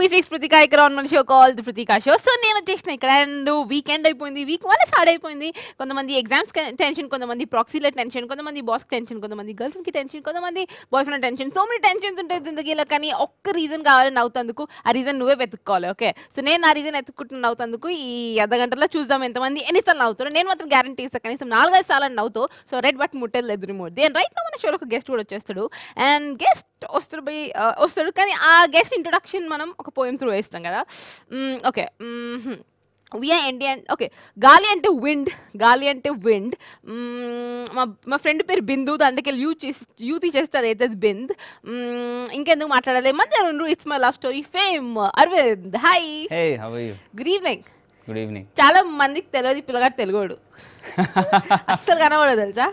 Movie 6 Pritika ఇక్కడ on మన show call the Pritika show. So నేను వచ్చేసిన ఇక్కడ అండ్ వీకెండ్ అయిపోయింది, వీక్ వల్ల స్టార్ట్ అయిపోయింది. కొంతమంది ఎగ్జామ్స్ టెన్షన్, కొంతమంది ప్రాక్సీల టెన్షన్, కొంతమంది బాస్ టెన్షన్, కొంతమంది గర్ల్ ఫ్రెండ్ కి టెన్షన్, కొంతమంది boyfriend tension. So many tensions ఉంటాయి జిందగీలో, కానీ ఒక్క రీజన్ కావాలని నవ్వుతందుకు. ఆ రీజన్ నువ్వే వెతుక్కోవాలి. ఓకే, సో నేను ఆ రీజన్ ఎత్తుకుంటున్న నవ్వుతందుకు ఈ అర్ధగంటలో చూద్దాం ఎంతమంది ఎన్నిసార్లు నవ్వుతారు. నేను మాత్రం గ్యారంటీ ఇస్తాను కనీసం 4-5 సార్లు నవ్వుతూ. సో రెడ్ బట్ ముట్టలేదు రిమోట్. దేని రైట్ నా మన షోలో ఒక గెస్ట్ కూడా వచ్చేస్తాడు. అండ్ గెస్ట్ వస్తాడు కానీ ఆ గెస్ట్ ఇంట్రొడక్షన్ మనం ఒక పోయం త్రూ వేస్తాం కదా. Okay, we are Indian. ఓకే, గాలి అంటే విండ్, గాలి అంటే విండ్. మా ఫ్రెండ్ పేరు బిందు, దాంట్లోకి యూత్ చేస్తే అదైతే బింద్. ఇంకెందుకు మాట్లాడాలి, మన it's my love story fame Arvind. Hi. Good evening. Good evening. చాలా మందికి తెలియదు పిల్లగాడు తెలుగుడు అస్సలు కనబడదు తెలుసా.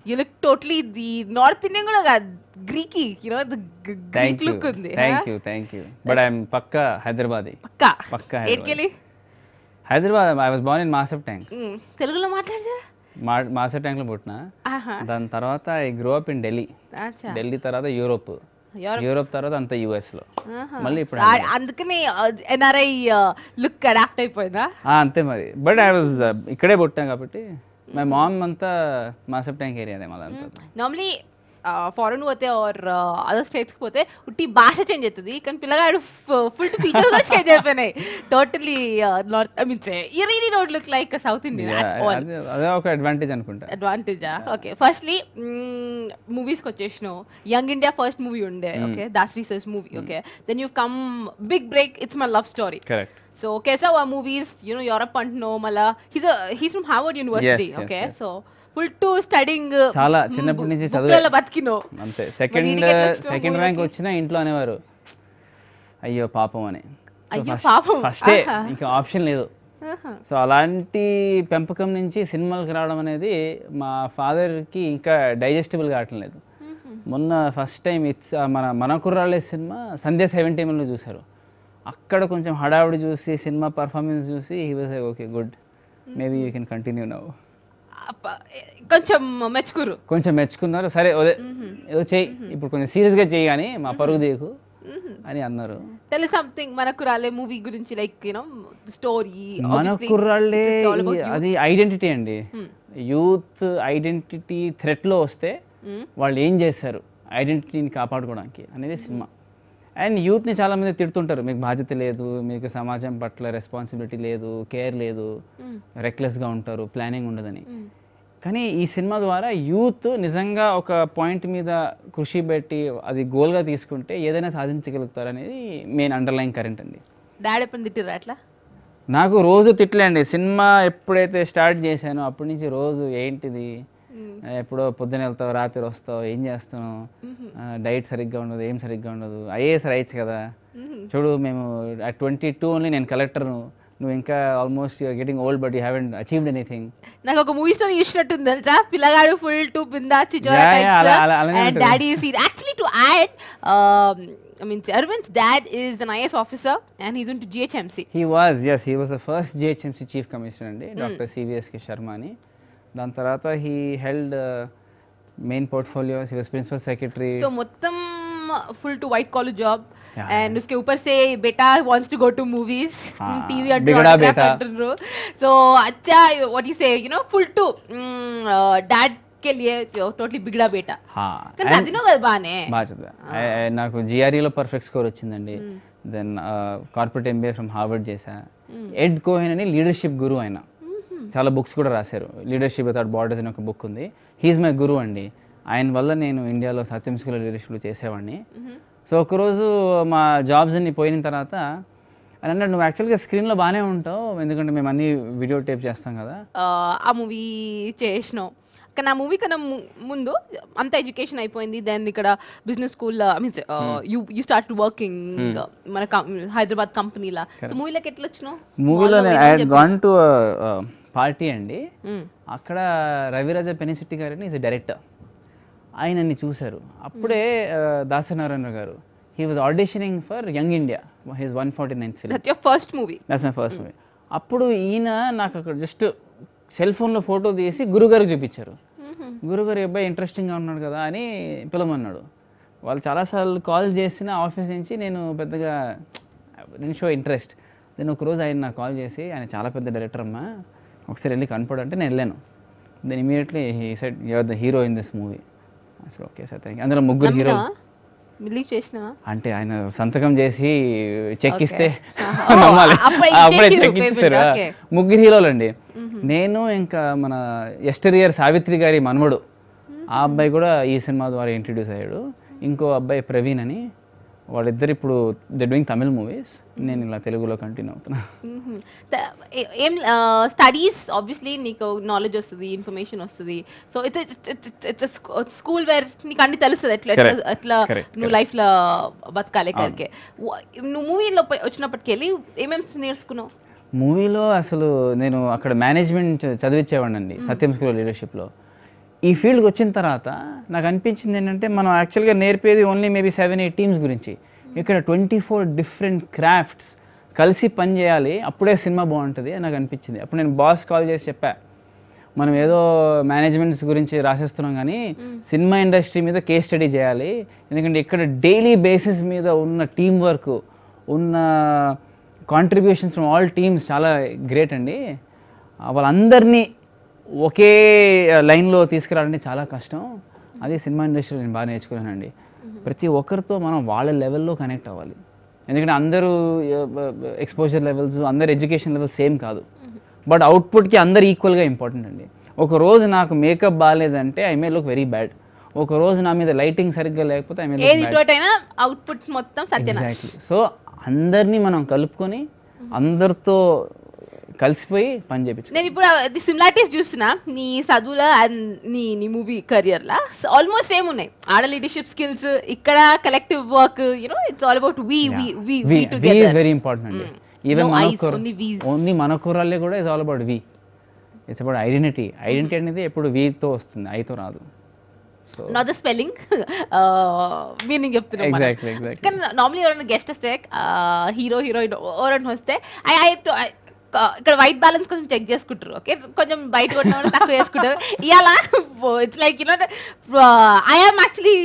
You look totally the north Indian కూడా కాదు, Greeky, you know the Greek look ఉంది. Thank you but I am పక్కా హైదరాబాదీ. పక్కా ఏర్కెళ్ళి Hyderabad. I was born in Masab tank. తెలుగులో మాట్లాడతారా? మాసప్ ట్యాంక్ లో పుట్టిన. దాని తర్వాత I grow up in Delhi. Delhi తర్వాత యూరోప్ తర్వాత అంతా యుఎస్ లో. మళ్ళీ ఇప్పుడు అందుకని ఎన్ఆర్ఐ లుక్ అడాప్ట్ అయిపోయిందా? అంతే మరి. బట్ ఐ వాజ్ ఇక్కడే పుట్టాం కాబట్టి మై మామ్ అంతా మాసప్ ట్యాంక్ ఏరియాదే మళ్ళీ. నార్మలీ ఫారెన్ పోతే ఆర్ అదర్ స్టేట్స్కి పోతే ఉట్టి భాష చేంజ్ అవుతుంది, కానీ పిల్లగాడు ఫుల్ ఫీచర్స్ కూడా చేంజ్ అయిపోయినాయి totally. North I mean you really don't look like south Indian at all. అదే ఒక అడ్వాంటేజ్ అనుకుంటా. అడ్వాంటేజా? ఓకే, ఫస్ట్లీ మూవీస్కి వచ్చేసినావు. యంగ్ ఇండియా ఫస్ట్ మూవీ ఉండే, okay, Dasari sir's movie. Okay, then you come big break, it's my love story. Correct. So కేసావ్ ఆ movies, you know Europe అంటున్నావు, మళ్ళీ he's from Harvard university. Okay, so full to studying. చాలా చిన్నప్పటి నుంచి చదువు బతికినో. అంతే. సెకండ్ ర్యాంక్ వచ్చినా ఇంట్లో అనేవారు అయ్యో పాపం అని. ఫస్టే ఇంకా ఆప్షన్ లేదు. సో అలాంటి పెంపకం నుంచి సినిమాలకు రావడం అనేది మా ఫాదర్కి ఇంకా డైజెస్టిబుల్ కావట్లేదు. మొన్న ఫస్ట్ టైం మన కుర్రాళ్ళే సినిమా సంధ్య 17లో చూశారు. అక్కడ కొంచెం హడావుడి చూసి సినిమా పర్ఫార్మెన్స్ చూసి he was like okay good, maybe you can continue now. కొంచెం మెచ్చుకున్నారు. సరే ఏదో చెయ్యి, ఇప్పుడు కొంచెం సీరియస్గా చెయ్యి కానీ మా పరుగు దేకు అని అన్నారు. తెలుసు సంథింగ్ మనకు రాలే మూవీ గురించి, లైక్ యూనో స్టోరీ. మనకు రాలే అది ఐడెంటిటీ అండి. యూత్ ఐడెంటిటీ థ్రెట్లో వస్తే వాళ్ళు ఏం చేశారు ఐడెంటిటీని కాపాడుకోవడానికి అనేది సినిమా. అండ్ యూత్ని చాలామంది తిడుతుంటారు, మీకు బాధ్యత లేదు, మీకు సమాజం పట్ల రెస్పాన్సిబిలిటీ లేదు, కేర్ లేదు, రెక్లెస్గా ఉంటారు, ప్లానింగ్ ఉండదని. కానీ ఈ సినిమా ద్వారా యూత్ నిజంగా ఒక పాయింట్ మీద కృషి పెట్టి అది గోల్గా తీసుకుంటే ఏదైనా సాధించగలుగుతారు అనేది మెయిన్ అండర్లైన్ కరెంట్ అండి. డాడీ ఎప్పుడు తిట్టిర్రా అట్లా? నాకు రోజు తిట్టలేండి. సినిమా ఎప్పుడైతే స్టార్ట్ చేశానో అప్పటి నుంచి రోజు ఏంటిది, ఎప్పుడో పొద్దున వెళ్తావు రాత్రి వస్తావు, ఏం చేస్తున్నావు, డైట్ సరిగ్గా ఉండదు, ఏం సరిగ్గా ఉండదు, ఐఏఎస్ రాయొచ్చు కదా, చూడు మేము 22 ఓన్లీ నేను కలెక్టర్ను, నువ్వు ఇంకా almost you are getting old but you haven't achieved anything. నాకు ఒక మూవీ స్టోరీ చూసినట్టుంది తెలుసా, పిల్లగాడు ఫుల్ టు బిందాస్ చిజోరా and daddy is actually to add I mean, Arvind's dad is an IAS officer and he's into GHMC. He was the first GHMC chief commissioner అండి, doctor CVSK Sharma అని. దాని తర్వాత he held main portfolios, he was principal secretary. So మొత్తం full to white collar job and उसके ऊपर से बेटा wants to go to movies, TV unto. So अच्छा what you say, you know, full to dad के लिए totally बिगड़ा बेटा. కానీ చదివినో కదా బానే. బాగా చదివా. నాకు జిఆర్ఈలో పర్ఫెక్ట్ స్కోర్ వచ్చిందండి. Then corporate MBA from Harvard చేశా. ఎడ్ కోహెన్ అని లీడర్షిప్ గురు ఆయన, చాలా బుక్స్ కూడా రాశారు. లీడర్షిప్ వితౌట్ బార్డర్స్ అని ఒక బుక్ ఉంది. హీఈస్ మై గురు అండి. ఆయన వల్ల నేను ఇండియాలో సత్యం స్కూల్లో లీడర్షిప్లో చేసేవాడిని. సో ఒకరోజు మా జాబ్స్ అన్ని పోయిన తర్వాత అని అన్నాడు, నువ్వు యాక్చువల్గా స్క్రీన్లో బాగానే ఉంటావు, ఎందుకంటే మేము అన్ని వీడియో టేప్ చేస్తాం కదా. ఆ మూవీ చేసినావు కానీ ఆ మూవీ కన్నా ముందు అంత ఎడ్యుకేషన్ అయిపోయింది. దెన్ ఇక్కడ business school means you start working మన హైదరాబాద్ కంపెనీలా. సో మూవీలోకి ఎట్లా వచ్చినావు? మూవీలో నేను I had gone to party అండి. అక్కడ రవిరాజ పెనిశెట్టి గారని ఈజ్ డైరెక్టర్, ఆయనని చూశారు. అప్పుడే దాసనారాయణ గారు he was auditioning for young India, his 149th film. That's your first movie? That's my first movie. అప్పుడు ఈయన నాకు అక్కడ జస్ట్ సెల్ ఫోన్లో ఫోటో తీసి గురుగారికి చూపించారు. గురుగారు అబ్బాయి ఇంట్రెస్టింగ్గా ఉన్నాడు కదా అని పిలవమన్నాడు. వాళ్ళు చాలాసార్లు కాల్ చేసిన ఆఫీస్ నుంచి నేను పెద్దగా డెంట్ షో ఇంట్రెస్ట్. దెన్ ఒకరోజు ఆయన నాకు కాల్ చేసి, ఆయన చాలా పెద్ద డైరెక్టర్ అమ్మా, ఒకసారి వెళ్ళి కనపడంటే నేను వెళ్ళాను. Then immediately he said you are the hero in this movie. అసలు ఓకే సార్ థ్యాంక్ యూ. అందులో ముగ్గురు హీరో బిలీవ్ చేసినావా? అంటే ఆయన సంతకం చేసి చెక్ ఇస్తే నమ్మాలి, అప్పుడే చెక్ ఇచ్చేసారు. ముగ్గురు హీరోలు అండి. నేను ఇంకా మన ఎస్టరియర్ సావిత్రి గారి మనవడు, ఆ అబ్బాయి కూడా ఈ సినిమా ద్వారా ఇంట్రడ్యూస్ అయ్యాడు. ఇంకో అబ్బాయి ప్రవీణ్ అని, వాళ్ళిద్దరు ఇప్పుడు దే డూయింగ్ తమిళ్ మూవీస్. నేను ఇలా తెలుగులో కంటిన్యూ అవుతున్నా. ఏం స్టడీస్ ఆబ్వియస్లీ నీకు నాలెడ్జ్ వస్తుంది, ఇన్ఫర్మేషన్ వస్తుంది. సో ఇట్స్ స్కూల్ వేర్ నీకు అన్ని తెలుస్తుంది ఎట్లా నువ్వు లైఫ్లో బతకాలి కరికే. నువ్వు మూవీలో వచ్చినప్పటికెళ్ళి ఏమేమి నేర్చుకున్నావు? మూవీలో అసలు నేను అక్కడ మేనేజ్మెంట్ చదివించేవాడిని అండి సత్యం స్కూల్ లీడర్షిప్లో. ఈ ఫీల్డ్కి వచ్చిన తర్వాత నాకు అనిపించింది ఏంటంటే, మనం యాక్చువల్గా నేర్పేది ఓన్లీ మేబీ 7-8 టీమ్స్ గురించి. ఇక్కడ 24 డిఫరెంట్ క్రాఫ్ట్స్ కలిసి పని చేయాలి, అప్పుడే సినిమా బాగుంటుంది అని నాకు అనిపించింది. అప్పుడు నేను బాస్ కాల్ చేసి చెప్పా, మనం ఏదో మేనేజ్మెంట్స్ గురించి రాసేస్తున్నాం కానీ సినిమా ఇండస్ట్రీ మీద కేస్ స్టడీ చేయాలి. ఎందుకంటే ఇక్కడ డైలీ బేసిస్ మీద ఉన్న టీం వర్క్, ఉన్న కాంట్రిబ్యూషన్స్ ఫ్రమ్ ఆల్ టీమ్స్ చాలా గ్రేట్ అండి. వాళ్ళందరినీ ఒకే లైన్లో తీసుకురావడానికి చాలా కష్టం. అది సినిమా ఇండస్ట్రీలో నేను బాగా నేర్చుకున్నానండి. ప్రతి ఒక్కరితో మనం వాళ్ళ లెవెల్లో కనెక్ట్ అవ్వాలి. ఎందుకంటే అందరూ ఎక్స్పోజర్ లెవెల్స్, అందరు ఎడ్యుకేషన్ లెవెల్స్ సేమ్ కాదు. బట్ అవుట్పుట్కి అందరు ఈక్వల్గా ఇంపార్టెంట్ అండి. ఒక రోజు నాకు మేకప్ బాగాలేదంటే I may look very bad. ఒక రోజు నా మీద లైటింగ్ సరిగ్గా లేకపోతే I may look bad. Output మొత్తం సత్యనారాయణ. ఎగ్జాక్ట్లీ. సో అందరినీ మనం కలుపుకొని అందరితో కలిసిపోయి పని చేయించు. నేను ఇప్పుడు సిమిలారిటీస్ చూస్తున్నా నీ చదువులో అండ్ నీ మూవీ కెరియర్లో ఆల్మోస్ట్ సేమ్ ఉన్నాయి. ఆడ లీడర్షిప్ స్కిల్స్, ఇక్కడ collective work, you know it's all about we together. Is very important అండి. ఈవెన్ ఓన్లీ మన కూరల్లే కూడా it's all about we. It's about identity. Identity అనేది ఎప్పుడు వీతో వస్తుంది, ఐతో రాదు. So not the spelling, meaning చెప్తున్నా. Exactly exactly. కానీ నార్మల్లీ ఎవరైనా గెస్ట్ వస్తే, హీరో హీరోయిన్ ఎవరైనా వస్తే ఇక్కడ వైట్ బ్యాలెన్స్ కొంచెం చెక్ చేసుకుంటారు. ఓకే, కొంచెం బయట కొట్టిన తక్కువ చేసుకుంటారు. ఇవాళ it's like you know I'm actually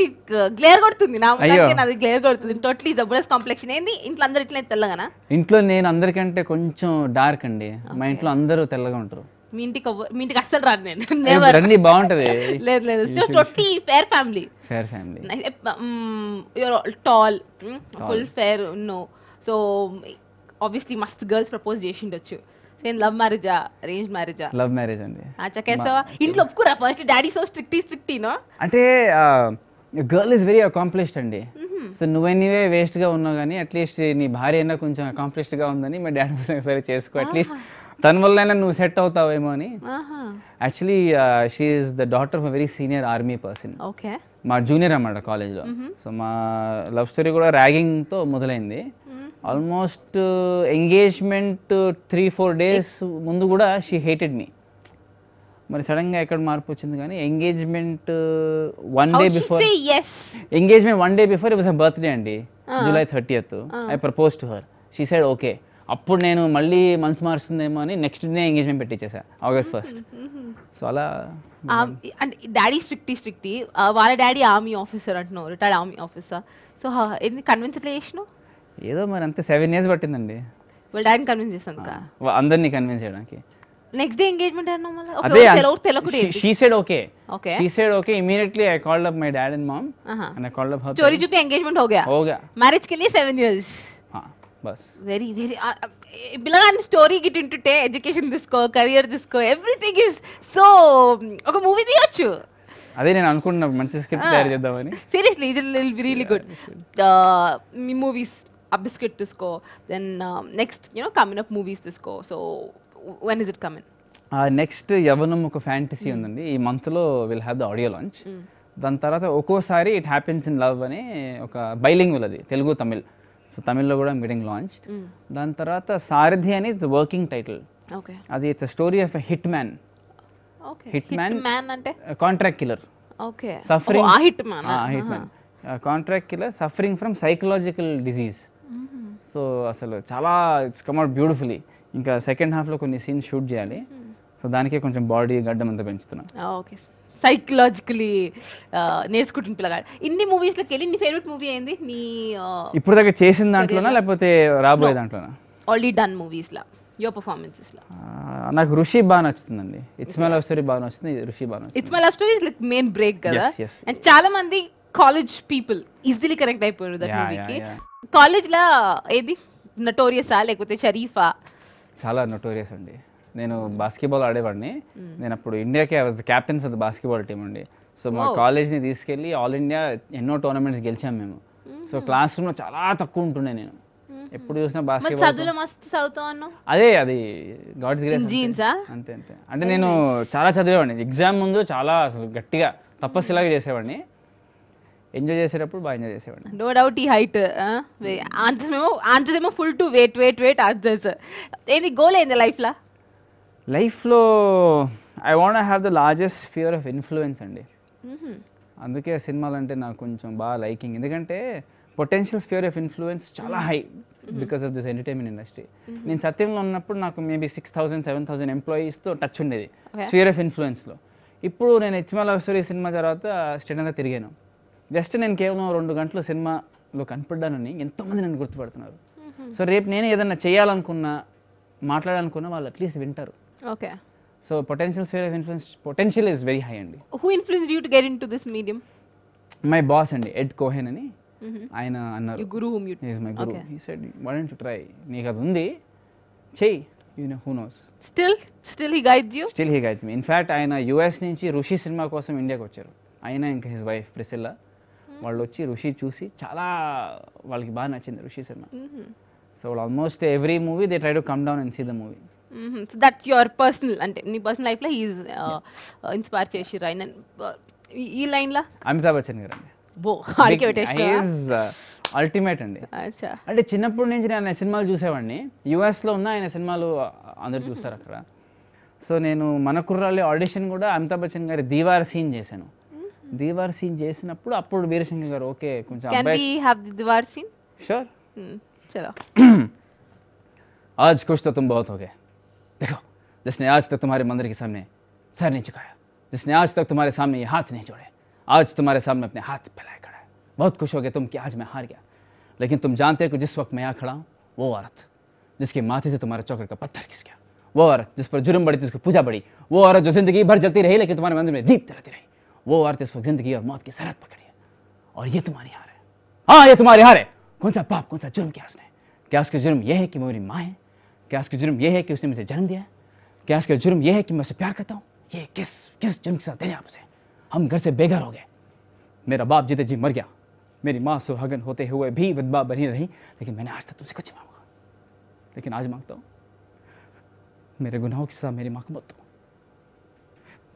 glare కొడుతుంది, నాది గ్లేర్ కొడుతుంది. Totally Jabardasth complexion. ఏంది ఇంట్లో అందరు ఇట్లా తెల్లగానా? ఇంట్లో నేను అందరికంటే కొంచెం డార్క్ అండి. మా ఇంట్లో అందరూ తెల్లగా ఉంటారు. మీ ఇంటికి అస్సలు రాదు నేను. అన్ని బాగుంటది. లేదు లేదు, totally fair family. Fair family. Your tall, full fair. No, so obviously మస్త్ గర్ల్స్ ప్రపోజ్ చేసి ఉండొచ్చు. నేను లవ్ మ్యారేజా అరేంజ్ మ్యారేజా? లవ్ మ్యారేజ్ అండి. చకేసావా? ఇంట్లో ఒప్పుకురా ఫస్ట్? డాడీ సో స్ట్రిక్టీనో అంటే గర్ల్ ఈజ్ వెరీ అకాంప్లిష్డ్ అండి. సో నువ్వే వేస్ట్గా ఉన్నావు కానీ అట్లీస్ట్ నీ భార్య అయినా కొంచెం అకాంప్లిష్డ్గా ఉందని మా డాడీ సరే చేసుకో, అట్లీస్ట్ తన వల్ల నువ్వు సెట్ అవుతావేమో అని. Actually she is the daughter of a very senior army person. Okay, మా జూనియర్ అన్నమాట కాలేజ్లో. సో మా లవ్ స్టోరీ కూడా ర్యాగింగ్తో మొదలైంది. ఆల్మోస్ట్ ఎంగేజ్మెంట్ 3-4 డేస్ ముందు కూడా షీ హేటెడ్ మీ. మరి సడన్గా ఎక్కడ మార్పు వచ్చింది కానీ engagement 1 day before, engagement 1 day before it was her birthday అండి, July 30th. I propose to her. She said okay. అప్పుడు నేను మళ్ళీ మనసు మారుస్తుందేమో అని నెక్స్ట్ డే ఎంగేజ్మెంట్ పెట్టించేసా August 1st. సో అలా అంటే డాడీ స్ట్రిక్టీ వాళ్ళ డాడీ ఆర్మీ ఆఫీసర్ అంటున్నావు, రిటైర్డ్ ఆర్మీ ఆఫీసర్. సో ఎందుకు కన్విన్స్ ఎట్లా చేసినావు? ఏదో మరి అంతే 7 years పట్టిందండి వాళ్ళ డాడీని కన్విన్స్ చేస్తాను, అందరినీ కన్విన్స్ చేయడానికి. నెక్స్ట్ డే ఎంగేజ్మెంట్ అన్నావు మళ్ళీ? She said okay. She said okay. Immediately I called up my dad and mom and I called up her. Story చూపి ఎంగేజ్మెంట్ हो गया. मैरिज के लिए 7 years. हाँ बस. Very పిల్లగాని స్టోరీ గిట్ ఇంటుంటే ఎడ్యుకేషన్ తీసుకో, కెరియర్ తీసుకో, ఎవ్రీథింగ్ ఇస్ సో ఒక మూవీ తీయొచ్చు. అదే నేను అనుకుంటున్నా మంచి స్క్రిప్ట్ తయారు చేద్దామని. Seriously it will be really good. మీ మూవీస్ ఆ బిస్కెట్ తీసుకో, then next coming up movies తీసుకో. So when is it coming? Next Yavanam ఒక ఫ్యాంటసీ ఉందండి. ఈ మంత్లో will have the audio launch. దాని తర్వాత ఒక్కోసారి ఇట్ హ్యాపెన్స్ ఇన్ లవ్ అని ఒక బైలింగ్వల్, అది తెలుగు తమిళ్. సో తమిళ్లో కూడా మీటింగ్ లాంచ్. దాని తర్వాత సారథి అని ఇట్స్ వర్కింగ్ టైటిల్. అది it's a story of a hitman. Hitman అంటే contract killer. Suffering hitman, contract killer suffering from psychological disease. So అసలు చాలా ఇట్స్ కమ్ అవుట్ బ్యూటిఫుల్లీ. ఇంకా సెకండ్ హాఫ్లో కొన్ని సీన్స్ షూట్ చేయాలి. So దానికే కొంచెం బాడీ గడ్డం అంతా పెంచుతున్నాం. ఓకే, సైకలాజికలీ నేర్చుకుంటున్న పిల్లగాడు. ఇన్ని మూవీస్లోకి వెళ్ళి నీ ఫేవరెట్ మూవీ ఏంది? నీ ఇప్పుడు దాకా చేసిన దాంట్లోనా లేకపోతే రాబోయే దాంట్లోనా? ఆల్రెడీ డన్ మూవీస్లో యువర్ పర్ఫార్మెన్సెస్లో. నాకు ఋషి బాగా నచ్చుతుందండి. ఇట్స్ మై లవ్ స్టోరీ బాగా నచ్చుతుంది, ఋషి బాగా నచ్చుతుంది. It's my love story is like main break కదా. Yes. అండ్ చాలా మంది కాలేజ్ పీపుల్ ఈజీలీ కనెక్ట్ అయిపోయారు దట్ మూవీకి. కాలేజ్లో ఏది నటోరియసా లేకపోతే షరీఫా? చాలా నోటోరియస్ అండి. నేను బాస్కెట్బాల్ ఆడేవాడిని. నేను అప్పుడు ఇండియాకి I was the captain for the basketball team అండి. సో మా కాలేజ్ని తీసుకెళ్ళి ఆల్ ఇండియా ఎన్నో టోర్నమెంట్స్ గెలిచాం మేము. సో క్లాస్ రూమ్లో చాలా తక్కువ ఉంటుండే నేను. ఎప్పుడు చూసినా బాస్కెట్బాల్. చదువులో మస్తు చదువుతావు అన్నావు. అది గాడ్స్ గ్రేస్. జీన్సా? అంతే. అంటే నేను చాలా చదివేవాడిని. ఎగ్జామ్ ముందు చాలా అసలు గట్టిగా తపస్సులాగా చేసేవాడిని. ఎంజాయ్ చేసేటప్పుడు బాగా ఎంజాయ్ చేసేవాడిని. నో డౌట్ ఈ హైట్ ఆన్సర్స్ ఏమో ఫుల్ టు వెయిట్ ఆన్సర్స్. ఏంది గోల్ ఏంది లైఫ్లో I want have the largest fear of influence అండి. అందుకే సినిమాలు అంటే నాకు కొంచెం బాగా లైకింగ్. ఎందుకంటే పొటెన్షియల్ స్ఫియర్ ఆఫ్ ఇన్ఫ్లుయెన్స్ చాలా high because of this entertainment industry. నేను సత్యంలో ఉన్నప్పుడు నాకు మేబీ 6,000 7,000 ఎంప్లాయీస్తో టచ్ ఉండేది స్ఫియర్ ఆఫ్ ఇన్ఫ్లుయెన్స్లో. ఇప్పుడు నేను it's my love story cinema తర్వాత స్టేట్గా తిరిగాను. జస్ట్ నేను కేవలం 2 గంటలు సినిమాలో కనపడ్డానని ఎంతోమంది నన్ను గుర్తుపడుతున్నారు. సో రేపు నేను ఏదన్నా చేయాలనుకున్నా మాట్లాడాలనుకున్నా వాళ్ళు అట్లీస్ట్ వింటారు. Okay. So potential sphere of influence potential is very high అండి. Who influenced you to get into this medium? My boss అండి, ఎడ్ కోహెన్ అని. ఆయన అన్నారు, guru whom you is my guru. He said why don't you try, నీకు అది ఉంది చెయ్యి, you know who knows. Still he guides you? Still he guides me. In fact ఆయన US నుంచి ఋషి సినిమా కోసం ఇండియాకి వచ్చారు. ఆయన ఇంకా హిజ్ వైఫ్ ప్రిసిల్లా వాళ్ళు వచ్చి ఋషి చూసి చాలా వాళ్ళకి బాగా నచ్చింది ఋషి సినిమా. So almost every movie they try to come down and see the movie. So that's your personal, అంటే నీ పర్సనల్ లైఫ్లో హీఈస్ ఇన్స్పైర్ చేసిర్రు ఆయన. ఈ లైన్లో అమితాబ్ బచ్చన్ గారు అండి. అల్టిమేట్ అండి. అంటే చిన్నప్పటి నుంచి నేను ఆయన సినిమాలు చూసేవాడిని. యుఎస్లో ఉన్న ఆయన సినిమాలు అందరు చూస్తారు అక్కడ. సో నేను మన కుర్రాళ్ళి ఆడిషన్ కూడా అమితాబ్ బచ్చన్ గారి దీవార్ సీన్ చేశాను. దీవార్ సీన్ చేసినప్పుడు అప్పుడు వీరశంకర్ గారు ఓకే కొంచెం దీవార్ సీన్ श्योर चलो आज खुश तो तुम बहुत हो गए, देखो जिसने आज तक तुम्हारे मंदिर के सामने सर नहीं झुकाया, जिसने आज तक तुम्हारे सामने ये हाथ नहीं जोड़े, आज तुम्हारे सामने अपने हाथ फैलाए खड़ा है. बहुत खुश हो गए तुम कि आज मैं हार गया, लेकिन तुम जानते हो कि जिस वक्त मैं यहाँ खड़ा हूँ वो औरत जिसके माथे से तुम्हारे चौकट का पत्थर खिस गया, वो औरत जिस पर जुर्म बढ़ी जिसकी पूजा बढ़ी, वो औरत जो जिंदगी भर जलती रही लेकिन तुम्हारे मंदिर में दीप जलाती रही, वो औरत इस वक्त जिंदगी और मौत की सरहद पकड़ी है और ये तुम्हारी हार है. हाँ ये तुम्हारी हार है. कौन सा पाप कौन सा जुर्म किया उसने? क्या उसका जुर्म यह है कि वो मेरी माँ है? क्या उसका जुर्म यह है कि उसने मुझे जन्म दिया है? क्या उसका जुर्म यह है कि मैं उसे प्यार करता हूँ? ये किस जुर्म के साथ देने आपसे? हम घर से बेघर हो गए, मेरा बाप जीते जी मर गया, मेरी माँ सुहागन होते हुए भी विधवा बनी रही, लेकिन मैंने आज तक तुमसे कुछ नहीं मांगा, लेकिन आज मांगता हूँ मेरे गुनाहों की सजा मेरी माँ को मत दो,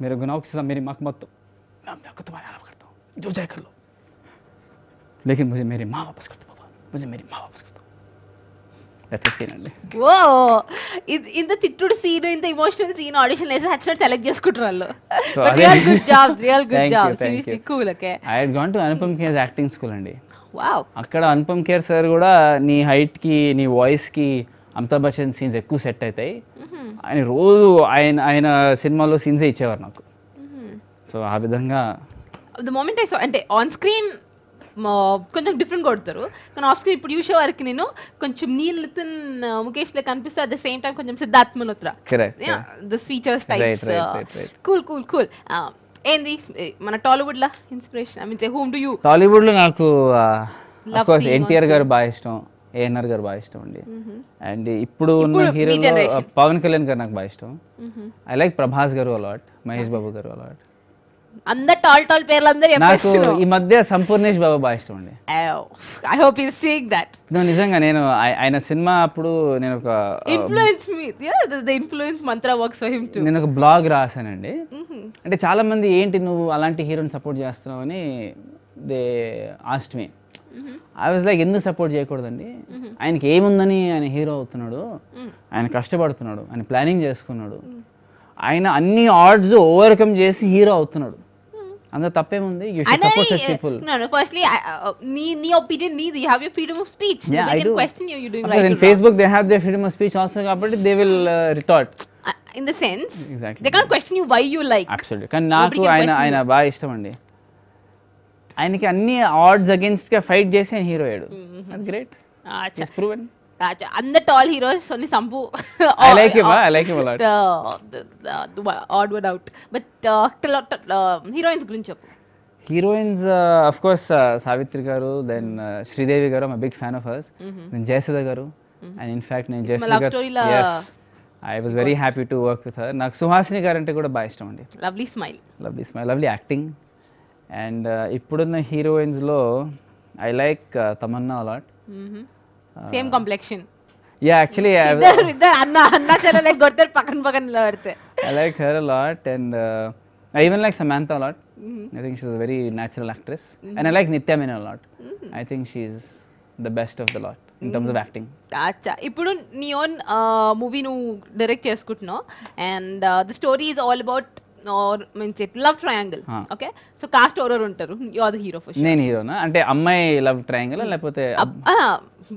मेरे गुनाहों की सजा मेरी माँ को मत दो. मैं अपने आप को तुम्हारे हवाले करता हूँ, जो चाहे कर लो, लेकिन मुझे मेरी माँ वापस कर दो भगवान, मुझे मेरी माँ वापस कर दो. That's a scene అండి. ఓ ఇంత తిట్టుడు సీన్, ఇంత ఎమోషనల్ సీన్ ఆడిషన్ వేసి హెడ్సెట్ సెలెక్ట్ చేసుకుంటారు వాళ్ళు. Real good job seriously cool. Okay, I had gone to Anupam Kher acting school అండి. వావ్. అక్కడ అనుపమ్ ఖేర్ సార్ కూడా నీ హైట్కి నీ వాయిస్కి అమితాబ్ బచ్చన్ సీన్స్ ఎక్కువ సెట్ అవుతాయి. ఆయన రోజు ఆయన సినిమాలో సీన్సే ఇచ్చేవారు నాకు. సో ఆ విధంగా ద మూమెంట్ ఐ సా, అంటే ఆన్ స్క్రీన్ కొంచెం డిఫరెంట్ కొడతారు, కానీ ఆఫ్ స్క్రీన్ ఇప్పుడు చూసే వరకు నేను కొంచెం నీల్ నితిన్ ముఖేష్ లెక్క కనిపిస్తే అట్ ద సేమ్ టైం కొంచెం Siddharth Malhotra, the switchers types. Cool. ఏంది మన టాలీవుడ్ లా inspiration? I mean say whom do you? Tollywood లో నాకు ఆఫ్ కోర్స్ ఎన్టీఆర్ గారు బాగా ఇష్టం, ఏఎన్ఆర్ గారు బాగా ఇష్టం అండి. అండ్ ఇప్పుడు ఉన్న హీరోలో పవన్ కళ్యాణ్ గారు నాకు బాగా ఇష్టం. ఐ లైక్ ప్రభాస్ గారు అలాట్, మహేష్ బాబు గారు అలాట్. అందరు టాల్ పేర్లు అందరూ నాకు ఈ మధ్య సంపూర్ణేష్ బాబు బాగా ఇష్టం అండి. I hope you seeing that. నిజంగా నేను ఆయన సినిమా అప్పుడు నేను ఒక influence me, the influence Mantra works for him to. నేను ఒక బ్లాగ్ రాసానండి. అంటే చాలా మంది ఏంటి నువ్వు అలాంటి హీరోని సపోర్ట్ చేస్తున్నావు అని they asked me. I was like ఎందుకు సపోర్ట్ చేయకూడదండి, ఆయనకి ఏముందని ఆయన హీరో అవుతున్నాడు, ఆయన కష్టపడుతున్నాడు, ఆయన ప్లానింగ్ చేసుకున్నాడు, ఆయన అన్ని ఆర్డ్స్ ఓవర్కమ్ చేసి హీరో అవుతున్నాడు, అంత తప్పేముంది. You should support such people. No, firstly నీ opinion నీది, you have your freedom of speech. Yeah, they I can do. question you doing right. In Facebook they have their freedom of speech also, కాబట్టి they will retort. in the sense Exactly. they can't question you why you like. Absolutely. కానీ నాకు Nobody can question ఆయన బాగా ఇష్టం అండి. ఆయనకి అన్ని odds అగేన్స్ట్గా fight చేసి ఆయన హీరో అయ్యాడు. అది great. Acha. Proven. Acha. And the tall heroes only Sampu. I like him a lot. The odd one out. But heroines గురించి చెప్పు. హీరోయిన్స్ ఆఫ్ కోర్స్ సావిత్రి గారు, then Sridevi garu, I'm big fan of hers. Then Jayasudha garu, and in fact నేను Jayasudha garu I was very happy to work with her. నాకు సుహాసిని గారు అంటే కూడా బాగా ఇష్టం అండి. Lovely smile, lovely acting. And ఇప్పుడున్న హీరోయిన్స్లో I like Tamannaah a lot. Same complexion. Yeah actually అన్న చెల్లెలు కొడతారు పక్కన నిలబడితే. I like her a lot, and I even like Samantha a lot. I think she's a very natural actress. And I like Nitya Menon a lot. I think she's the best of the lot in terms of acting. అచ్చా, ఇప్పుడు నీ own movie నువ్వు direct చేసుకుంటున్నావు, and the story is all about means it love triangle. Okay, so cast ఎవరెవరు ఉంటారు? You are the hero for sure. నేను హీరోనా? అంటే అమ్మాయి లవ్ ట్రయాంగిల్ లేకపోతే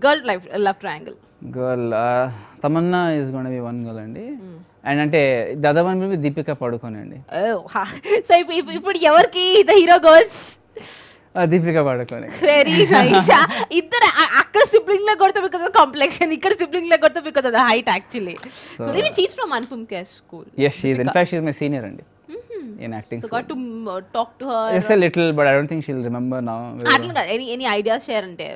girl love triangle? Girl Tamannaah is gonna be one girl అండి. And అంటే దాదాపు దీపిక పడుకోని అండి. సో ఇప్పుడు ఎవరికి the hero goes? Deepika Padukone. Very nice. ఇద్దరు అక్కడ సిబ్లింగ్ లా కొడతా బికాజ్ ఆఫ్ కాంప్లెక్షన్, ఇక్కడ సిబ్లింగ్ లా కొడతా because of the height actually. Even she is from Anupam care school. Yes, she is. In fact, she is my senior అండి in acting. So got to talk to her. Yes, a little, but I don't think she'll remember now. Any ideas share ante?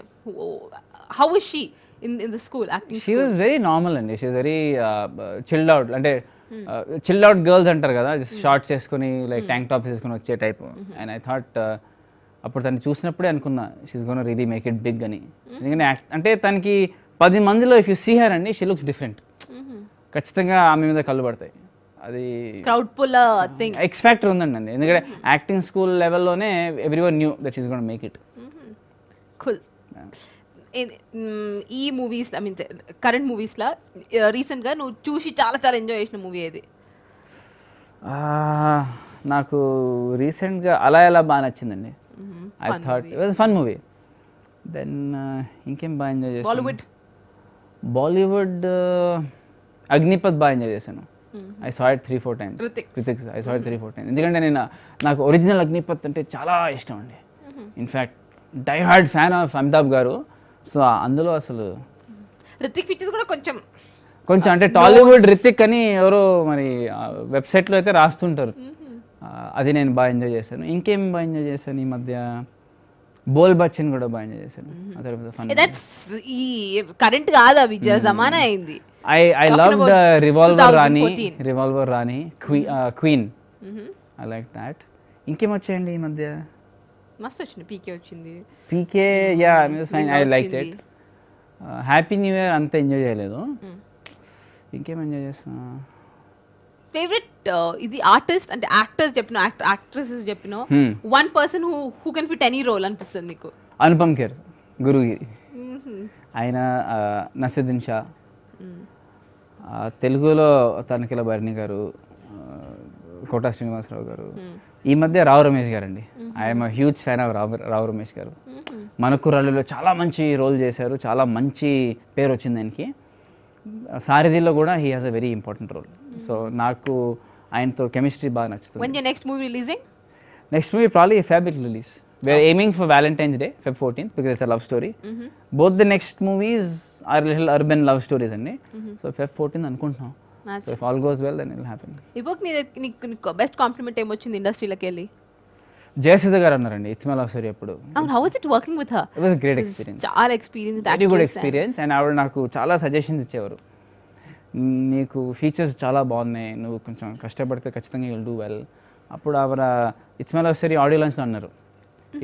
How was she in the school acting? She was very normal అండి. She was very chilled out. అంటే chilled out girls అంటారు కదా, just shorts వేసుకొని like tank tops వేసుకొని వచ్చే type. And I thought అప్పుడు తను చూసినప్పుడే అనుకున్నా she's gonna really make it big అని. ఎందుకంటే అంటే తనకి 10 మందిలో ఇఫ్ యూ సీ హర్ అండి, షీ లుక్స్ డిఫరెంట్. ఖచ్చితంగా ఆమె మీద కళ్ళు పడతాయి. అది crowd pull thing, X factor ఉందండి. ఎందుకంటే యాక్టింగ్ స్కూల్ లెవెల్లోనే everyone knew that she's gonna make it. Cool. ఈ మూవీస్ ఐ మీన్ కరెంట్ మూవీస్లో రీసెంట్గా నువ్వు చూసి చాలా చాలా ఎంజాయ్ చేసిన మూవీ ఏది? నాకు రీసెంట్గా అలా ఎలా బాగా నచ్చిందండి. I thought it was fun movie. Then ఇంకేం బాగా ఎంజాయ్ చేశాను? బాలీవుడ్ అగ్నిపథ్ బాగా ఎంజాయ్ చేశాను. I saw it 3-4 times. Hrithik I saw it 3-4 times. ఎందుకంటే నాకు ఒరిజినల్ అగ్నిపథ్ అంటే చాలా ఇష్టం అండి. In fact die hard fan of Amitabh garu. So అందులో అసలు రితిక్ ఫీచర్స్ కూడా కొంచెం అంటే టాలీవుడ్ రితిక్ అని ఎవరో మరి వెబ్సైట్లో అయితే రాస్తుంటారు. అది నేను బాగా ఎంజాయ్ చేశాను. ఇంకేం బాగా ఎంజాయ్ చేశాను ఈ మధ్య? బోల్ బచ్చన్ కూడా బాగా ఎంజాయ్ చేశాను. ఈ కరెంట్ కాదు, అవి జమానా అయింది. I loved revolver Rani, queen. I like that. ఇంకేం వచ్చాయండి ఈ మధ్య? మస్తు వచ్చింది. పీకే వచ్చింది. PK yeah I like it. Happy new year అంత ఎంజాయ్ చేయలేదు. ఇంకేం ఎంజాయ్ చేస్తున్నా? ఫేవరెట్ ఇది ఆర్టిస్ట్ అంటే యాక్టర్స్ చెప్పిన యాక్ట్రెసెస్ చెప్పిన one person who can fit any role అనిపిస్తుంది నీకు? అనుపమ్ ఖేర్, గురుగిరి. ఆయన నసీరుద్దీన్ షా, తెలుగులో తనిఖీల భరణి గారు, కోటా శ్రీనివాసరావు గారు. ఈ మధ్య రావు రమేష్ గారు అండి. I'm huge fan of Rao Ramesh గారు. మన కుర్రాళ్ళలో చాలా మంచి రోల్ చేశారు, చాలా మంచి పేరు వచ్చింది ఆయనకి. సారథిలో కూడా he has a very important role. So నాకు ఆయనతో కెమిస్ట్రీ బాగా నచ్చుతుంది. When your next movie releasing? Next movie probably Feb will release. We are aiming for Valentine's Day, Feb 14th, because it's a love story. Both the next movies are little urban love stories అండి. So Feb 14th అనుకుంటున్నాం. So if all goes well, then it will happen. ఇప్పుడు నీకు best compliment ఏమొచ్చింది ఇండస్ట్రీలోకి వెళ్ళి? జయసుధ గారు అన్నారండి it's my love story అప్పుడు. How was it working with her? It was great experience. చాలా experience, very good experience. And ఆవిడ నాకు చాలా సజెషన్స్ ఇచ్చేవారు. నీకు ఫీచర్స్ చాలా బాగున్నాయి, నువ్వు కొంచెం కష్టపడితే ఖచ్చితంగా యుల్ డూ వెల్. అప్పుడు ఆవిడ it's my love story audio లాంచ్లో అన్నారు,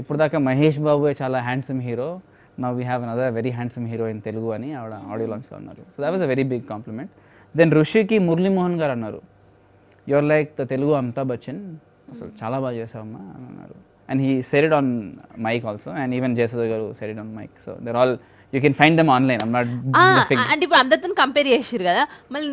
ఇప్పుడు దాకా మహేష్ బాబు చాలా handsome hero, now we have another very handsome hero in Telugu అని ఆవిడ ఆడియో లాంచ్లో అన్నారు. So that was a very big compliment. Then ఋషికి మురళీమోహన్ గారు అన్నారు, your like the Telugu Amitabh Bachchan, అసలు చాలా బాగా చేసావమ్మా అని అన్నారు. And he said it on mic also, and even Jayasudha garu said it on mic. So there all you can find them online. అంటే ఇప్పుడు అందరితో కంపేర్ చేసారు కదా, మళ్ళీ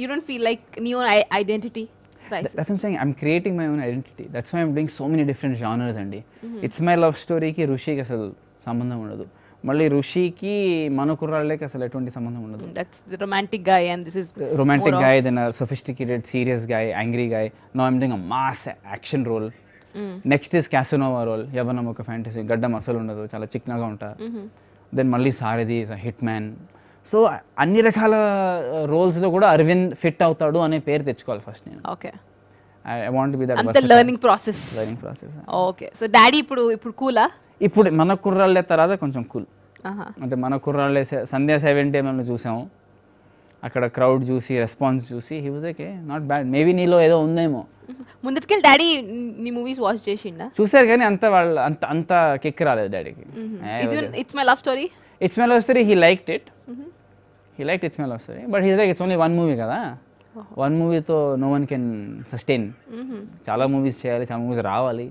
యూ డోంట్ ఫీల్ లైక్ నీ own identity? That's what I'm saying. I'm creating my own identity. That's why I'm doing so many different genres అండి. It's my love story కి ఋషికి అసలు సంబంధం ఉండదు. మళ్ళీ ఋషికి మన కుర్రాళ్ళకి అసలు ఎటువంటి సంబంధం ఉండదు. That's the romantic guy and this is romantic guy, then sophisticated serious guy, angry guy. Now I'm doing a mass action role. Next is Casanova role, యవ్వనం ఒక ఫ్యాంటసీ, గడ్డం అసలు ఉండదు, చాలా చిక్నగా ఉంటా. దెన్ మళ్ళీ Sarathi is a hit man. So అన్ని రకాల రోల్స్లో కూడా అరవింద్ ఫిట్ అవుతాడు అనే పేరు తెచ్చుకోవాలి ఫస్ట్ నేను. Okay, I want be that. అంత learning process. Okay, so daddy ఇప్పుడు కూలా? ఇప్పుడు మన కుర్రాళ్ళే తర్వాత కొంచెం కూల్. అంటే మన కుర్రాళ్ళే సంధ్యా 70 మనం చూసాము, అక్కడ క్రౌడ్ చూసి రెస్పాన్స్ చూసి he was okay, not bad. Maybe నీలో ఏదో ఉందేమో. ముందటికెళ్ళి డాడీ నీ మూవీస్ వాచ్ చేసిండా? చూసారు కానీ అంత వాళ్ళ అంత కిక్ రాలేదు డాడీకి. It's my love story. It's my love story, he liked it. He liked it's my love story, but he's like it's only one movie కదా, వన్ మూవీతో నో వన్ కెన్ సస్టైన్. చాలా మూవీస్ చేయాలి, చాలా movies రావాలి.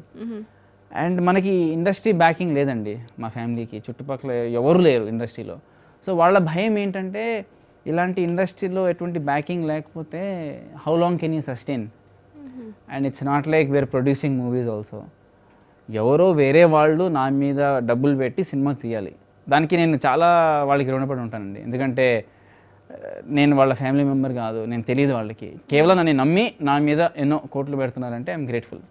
And మనకి industry backing లేదండి మా ఫ్యామిలీకి, చుట్టుపక్కల ఎవరు లేరు ఇండస్ట్రీలో. సో వాళ్ళ భయం ఏంటంటే ఇలాంటి ఇండస్ట్రీలో ఎటువంటి బ్యాకింగ్ లేకపోతే how long can you sustain. And it's not like where producing movies also. ఎవరో వేరే వాళ్ళు నా మీద డబ్బులు పెట్టి సినిమా తీయాలి, దానికి నేను చాలా వాళ్ళకి రుణపడి ఉంటానండి. ఎందుకంటే నేను వాళ్ళ ఫ్యామిలీ మెంబర్ కాదు, నేను తెలియదు వాళ్ళకి. కేవలం నన్ను నమ్మి నా మీద ఎన్నో కోట్లు పెడుతున్నారంటే I'm grateful.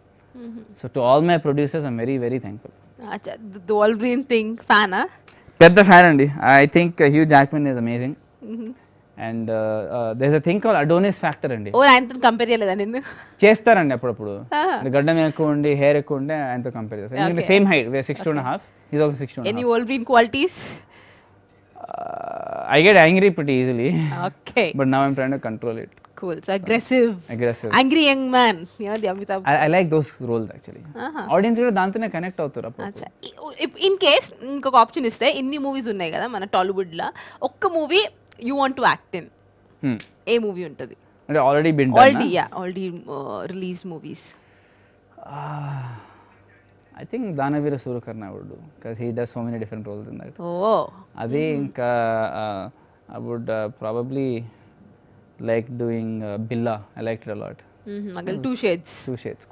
So to all my producers I'm very very thankful. The Wolverine thing ఫ్యానా? పెద్ద ఫ్యాన్ అండి. I think Hugh Jackman is amazing. And there is a thing called Adonis factor అండి. ఓ, ఆయనతో కంపేర్ చేయలేదా నిన్ను? చేస్తారండి అప్పుడప్పుడు. గడ్డం ఎక్కువ ఉండి హెయిర్ ఎక్కువ ఉంటే ఆయనతో కంపేర్ చేస్తారు. ఎందుకంటే same height, we are 6'2.5", he's also 6'2.5. Any Wolverine qualities? I get angry pretty easily. Okay. But now I'm trying to control it. Cool. So aggressive. Angry young man. You know the Amitabh. I like those roles actually. Audience కూడా దాంతోనే connect అవుతారు అప్పుడు. అచ్చా, in case ఇంకొక option ఇస్తే, ఇన్ని movies ఉన్నాయి కదా మన టాలీవుడ్ లో, ఒక్క movie you want to act in, A movie ఉంటుంది? అంటే already released movies. I think Danavira Surakarna would do, because he does so many different roles in that. Oh. Adi inka I would probably like doing Billa. I liked it a lot. Magal two shades.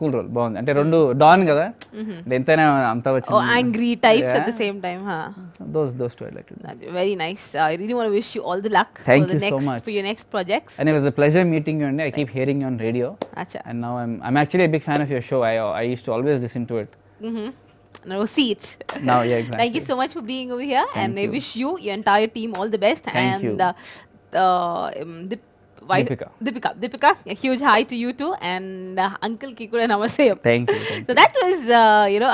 Cool role. Bond. Ante rendu Don kada. Entana anta vachindi. Oh, angry types at the same time, huh? Those two I liked it. Very nice. I really want to wish you all the luck for your next projects. And it was a pleasure meeting you, and I keep hearing you on radio. Acha. And now I'm actually a big fan of your show. I used to always listen to it. Now see it. Now, yeah, exactly. Thank you so much for being over here. Thank and you. I wish you, your entire team, all the best. Thank you. Deepika, a huge hi to you too, and Uncle Kikuda namaste. Thank you. So that was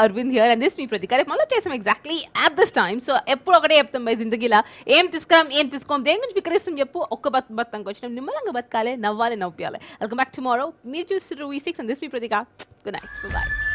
Arvind here, and this me Pratika. If malo chesam exactly at this time. So eppudu okade cheptam bhai zindagila em tiskom deni gunchi vikristam cheppu okka battam kochinam nimmalanga batkale navvale navpiyale. I'll come back tomorrow. Meet you to V6, and this me Pratika. Good night. Bye bye.